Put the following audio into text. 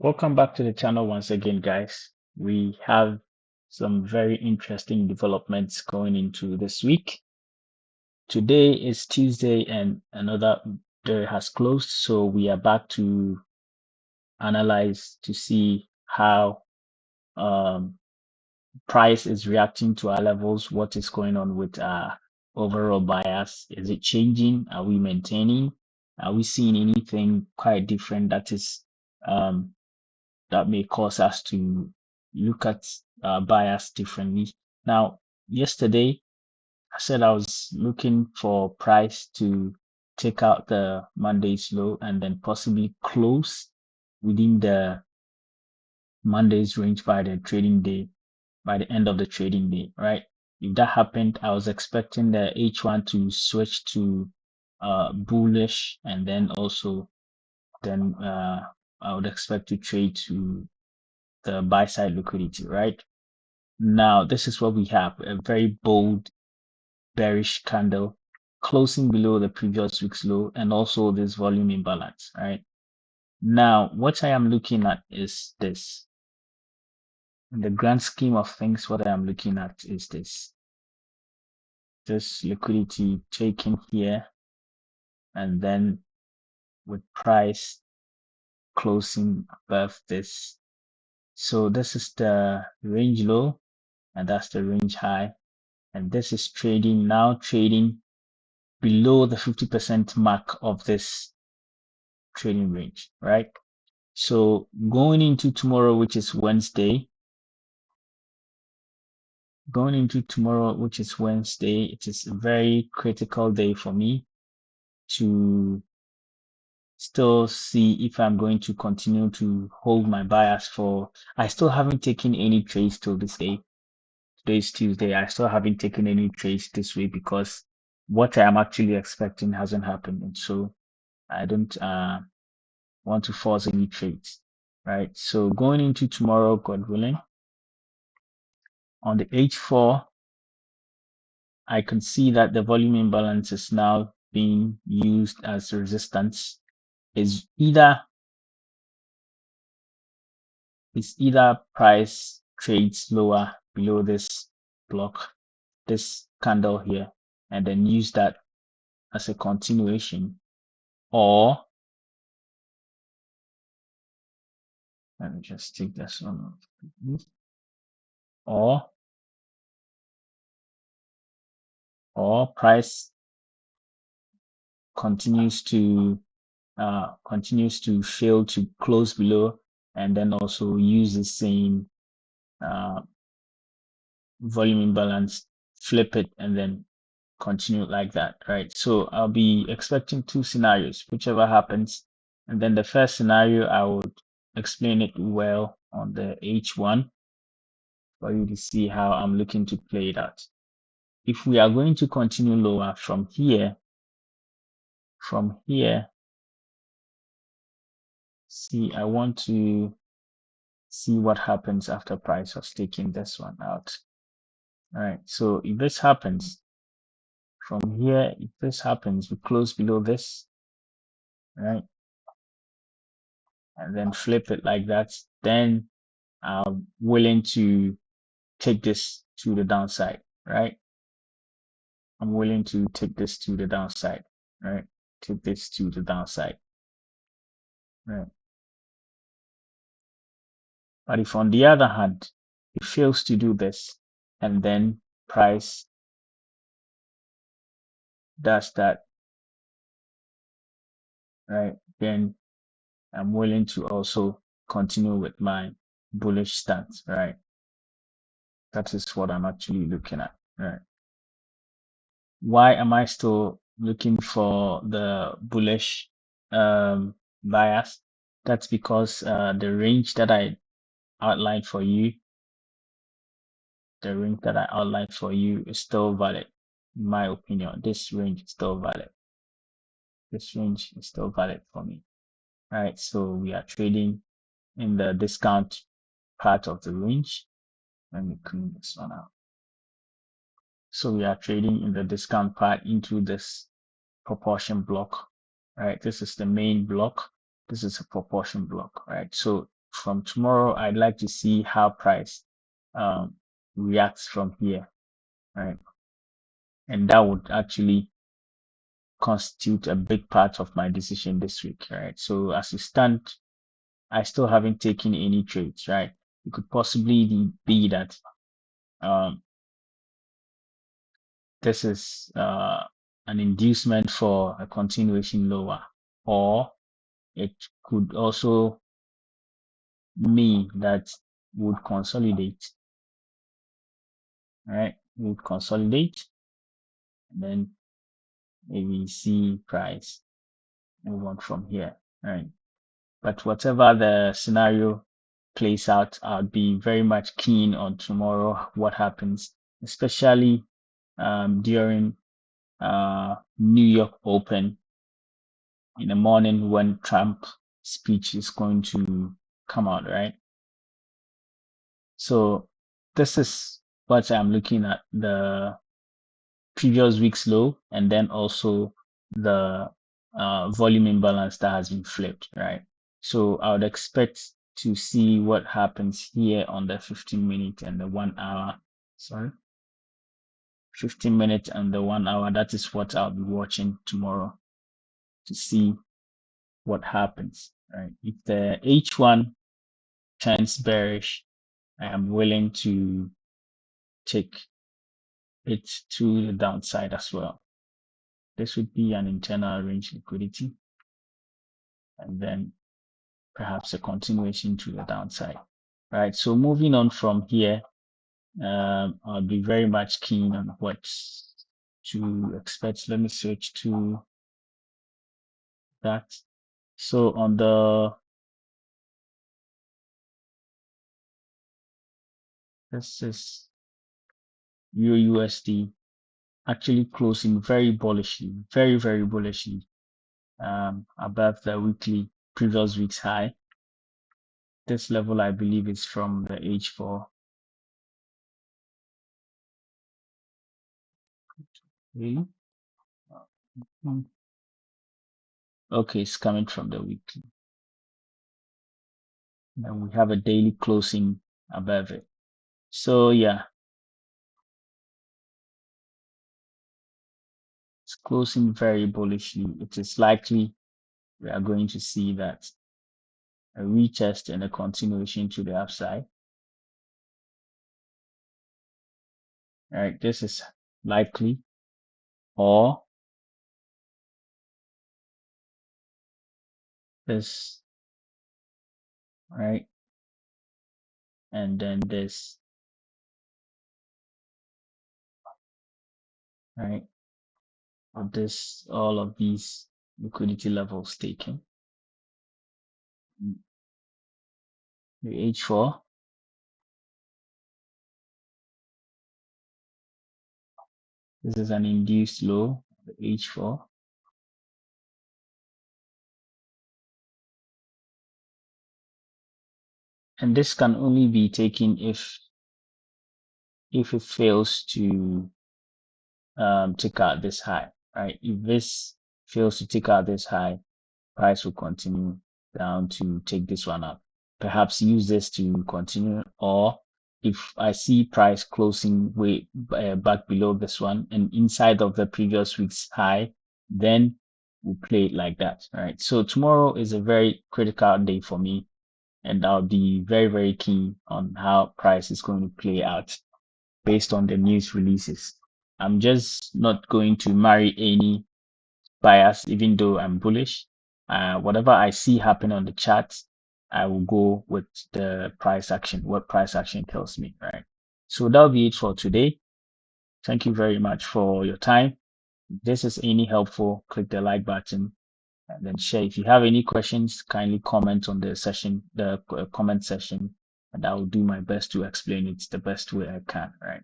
Welcome back to the channel once again, guys. We have some very interesting developments going into this week. Today is Tuesday and another day has closed, so we are back to analyze to see how price is reacting to our levels, what is going on with our overall bias. Is it changing? Are we maintaining? Are we seeing anything quite different um, that may cause us to look at bias differently? Now, yesterday I said I was looking for price to take out the Monday's low and then possibly close within the Monday's range by the trading day, by the end of the trading day, right? If that happened, I was expecting the H1 to switch to bullish, and then also then I would expect to trade to the buy side liquidity, right? Now, this is what we have, a very bold bearish candle closing below the previous week's low and also this volume imbalance, right? Now, what I am looking at is this. In the grand scheme of things, what I am looking at is this liquidity taken here and then with price closing above this. So this is the range low and that's the range high. And this is trading below the 50% mark of this trading range, right? So going into tomorrow, which is Wednesday, it is a very critical day for me to still see if I'm going to continue to hold my bias for. I still haven't taken any trades till this day. Today's Tuesday. I still haven't taken any trades this week because what I am actually expecting hasn't happened. And so I don't want to force any trades, right? So going into tomorrow, God willing, on the H4, I can see that the volume imbalance is now being used as resistance. Is either price trades lower below this block, this candle here, and then use that as a continuation, or let me just take this one off. Or price continues to fail to close below and then also use the same volume imbalance, flip it, and then continue like that, right? So I'll be expecting two scenarios, whichever happens. And then the first scenario, I would explain it well on the H1 for you to see how I'm looking to play it out. If we are going to continue lower from here, see, I want to see what happens after price was taking this one out. All right, so if this happens from here, if this happens, we close below this, right? And then flip it like that, then I'm willing to take this to the downside, right? I'm willing to take this to the downside, right? Take this to the downside, right? But if on the other hand, it fails to do this, and then price does that, right? Then I'm willing to also continue with my bullish stance, right? That is what I'm actually looking at, right? Why am I still looking for the bullish bias? That's because the range that I outlined for you, is still valid. In my opinion, this range is still valid. This range is still valid for me, right? So we are trading in the discount part of the range. Let me clean this one out. So we are trading in the discount part into this proportion block, right? This is the main block. This is a proportion block, right? So from tomorrow, I'd like to see how price um, reacts from here, right? And that would actually constitute a big part of my decision this week, right? So as it stand, I still haven't taken any trades, right? It could possibly be that um, this is an inducement for a continuation lower, or it could also mean that would consolidate, right? Would consolidate, and then maybe see price move on from here, right? But whatever the scenario plays out, I'll be very much keen on tomorrow what happens, especially during New York Open in the morning when Trump speech is going to come out, right? So this is what I'm looking at, the previous week's low, and then also the volume imbalance that has been flipped, right? So I would expect to see what happens here on the 15-minute and the 1 hour. Sorry, 15 minutes and the 1 hour. That is what I'll be watching tomorrow to see what happens, right? If the H1 turns bearish, I am willing to take it to the downside as well. This would be an internal range liquidity, and then perhaps a continuation to the downside. Right. So moving on from here, I'll be very much keen on what to expect. Let me switch to that. So on the this is USD actually closing very bullishly, very bullishly, above the weekly previous week's high. This level, I believe, is from the H4. Really? Okay, it's coming from the weekly. And we have a daily closing above it. So yeah, it's closing very bullishly. It is likely we are going to see that a retest and a continuation to the upside. All right, this is likely, or this, right, and then this, right, or this, all of these liquidity levels taken. The H4, this is an induced low, the H4. And this can only be taken if it fails to take out this high, right? If this fails to take out this high, price will continue down to take this one up. Perhaps use this to continue, or if I see price closing way back below this one and inside of the previous week's high, then we'll play it like that, right? So tomorrow is a very critical day for me, and I'll be very keen on how price is going to play out based on the news releases. I'm just not going to marry any bias, even though I'm bullish. Whatever I see happen on the chart, I will go with the price action, what price action tells me, right? So that'll be it for today. Thank you very much for your time. If this is any helpful, click the like button and then share. If you have any questions, kindly comment on the session, the comment section, and I will do my best to explain it the best way I can, right?